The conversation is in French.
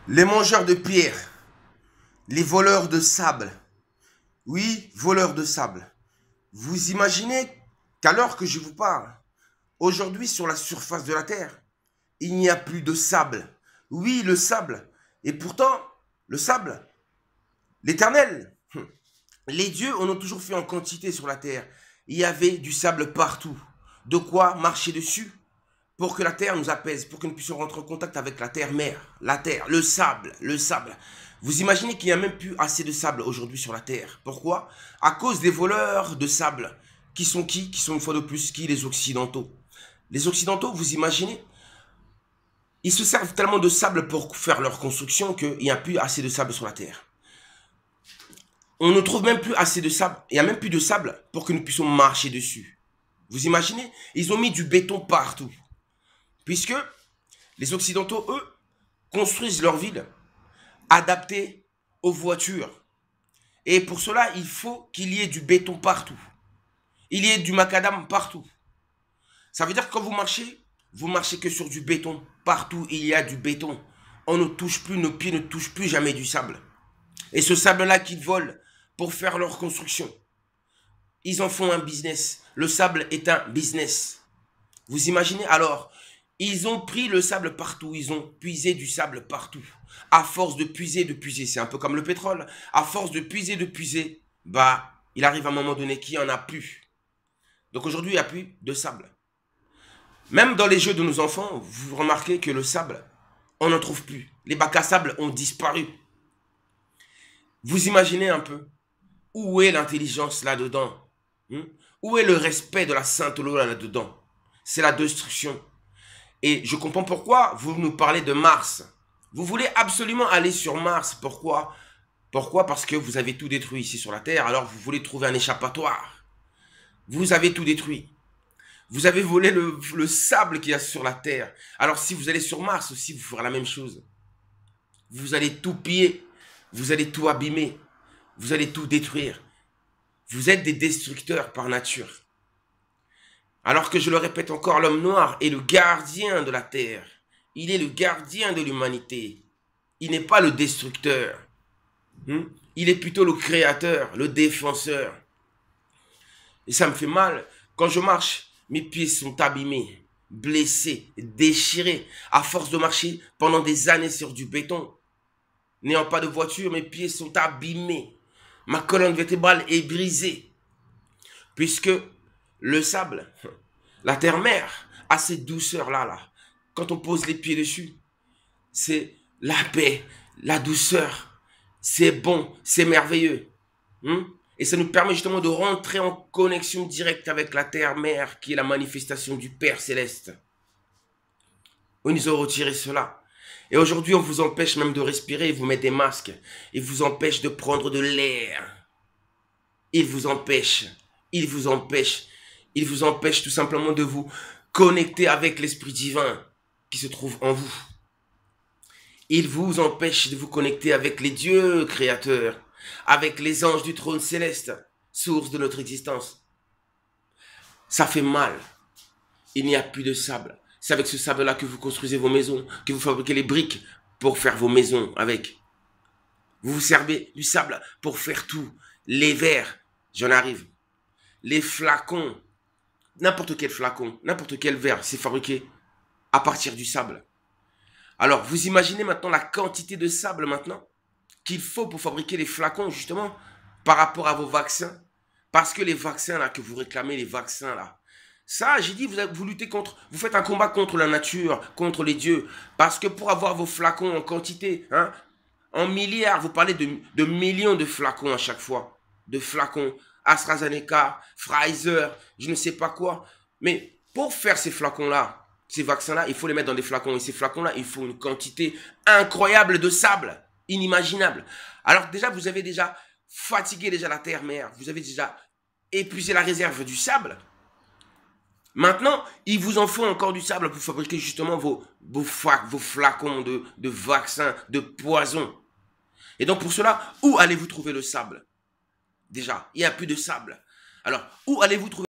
Les mangeurs de pierre, les voleurs de sable. Oui, voleurs de sable. Vous imaginez qu'à l'heure que je vous parle, aujourd'hui sur la surface de la Terre, il n'y a plus de sable. Oui, le sable. Et pourtant, le sable, l'éternel, les dieux en ont toujours fait en quantité sur la Terre. Il y avait du sable partout. De quoi marcher dessus pour que la terre nous apaise, pour que nous puissions rentrer en contact avec la terre-mère, la terre, le sable, le sable. Vous imaginez qu'il n'y a même plus assez de sable aujourd'hui sur la terre. Pourquoi? À cause des voleurs de sable. Qui sont qui? Qui sont une fois de plus qui? Les Occidentaux. Les Occidentaux, vous imaginez? Ils se servent tellement de sable pour faire leur construction qu'il n'y a plus assez de sable sur la terre. On ne trouve même plus assez de sable. Il n'y a même plus de sable pour que nous puissions marcher dessus. Vous imaginez? Ils ont mis du béton partout. Puisque les Occidentaux, eux, construisent leur ville adaptée aux voitures. Et pour cela, il faut qu'il y ait du béton partout. Il y ait du macadam partout. Ça veut dire que quand vous marchez que sur du béton. Partout, il y a du béton. On ne touche plus, nos pieds ne touchent plus jamais du sable. Et ce sable-là qu'ils volent pour faire leur construction, ils en font un business. Le sable est un business. Vous imaginez alors? Ils ont pris le sable partout, ils ont puisé du sable partout. À force de puiser, c'est un peu comme le pétrole. À force de puiser, bah, il arrive un moment donné qu'il n'y en a plus. Donc aujourd'hui, il n'y a plus de sable. Même dans les jeux de nos enfants, vous remarquez que le sable, on n'en trouve plus. Les bacs à sable ont disparu. Vous imaginez un peu, où est l'intelligence là-dedans? Où est le respect de la sainte eau là-dedans? C'est la destruction. Et je comprends pourquoi vous nous parlez de Mars. Vous voulez absolument aller sur Mars. Pourquoi? Pourquoi? Parce que vous avez tout détruit ici sur la Terre. Alors vous voulez trouver un échappatoire. Vous avez tout détruit. Vous avez volé le sable qu'il y a sur la Terre. Alors si vous allez sur Mars aussi, vous ferez la même chose. Vous allez tout piller. Vous allez tout abîmer. Vous allez tout détruire. Vous êtes des destructeurs par nature. Alors que je le répète encore, l'homme noir est le gardien de la terre. Il est le gardien de l'humanité. Il n'est pas le destructeur. Il est plutôt le créateur, le défenseur. Et ça me fait mal. Quand je marche, mes pieds sont abîmés, blessés, déchirés. À force de marcher pendant des années sur du béton. N'ayant pas de voiture, mes pieds sont abîmés. Ma colonne vertébrale est brisée. Puisque le sable, la terre-mère, a cette douceur-là. Quand on pose les pieds dessus, c'est la paix, la douceur. C'est bon, c'est merveilleux. Et ça nous permet justement de rentrer en connexion directe avec la terre-mère, qui est la manifestation du Père Céleste. Ils nous ont retiré cela. Et aujourd'hui, on vous empêche même de respirer, vous met des masques. Ils vous empêchent de prendre de l'air. Ils vous empêchent. Ils vous empêchent. Ils vous empêchent tout simplement de vous connecter avec l'Esprit divin qui se trouve en vous. Ils vous empêchent de vous connecter avec les dieux créateurs, avec les anges du trône céleste, source de notre existence. Ça fait mal. Il n'y a plus de sable. C'est avec ce sable-là que vous construisez vos maisons, que vous fabriquez les briques pour faire vos maisons avec. Vous vous servez du sable pour faire tout. Les verres, j'en arrive. Les flacons, n'importe quel flacon, n'importe quel verre, c'est fabriqué à partir du sable. Alors, vous imaginez maintenant la quantité de sable maintenant qu'il faut pour fabriquer les flacons, justement, par rapport à vos vaccins. Parce que les vaccins là que vous réclamez, les vaccins là, ça, j'ai dit, vous luttez contre, vous faites un combat contre la nature, contre les dieux. Parce que pour avoir vos flacons en quantité, en milliards, vous parlez de millions de flacons à chaque fois. De flacons, AstraZeneca, Pfizer, je ne sais pas quoi. Mais pour faire ces flacons-là, ces vaccins-là, il faut les mettre dans des flacons. Et ces flacons-là, il faut une quantité incroyable de sable, inimaginable. Alors déjà, vous avez déjà fatigué déjà la terre-mère. Vous avez déjà épuisé la réserve du sable. Maintenant, il vous en faut encore du sable pour fabriquer justement vos flacons de vaccins, de poisons. Et donc pour cela, où allez-vous trouver le sable? Déjà, il n'y a plus de sable. Alors, où allez-vous trouver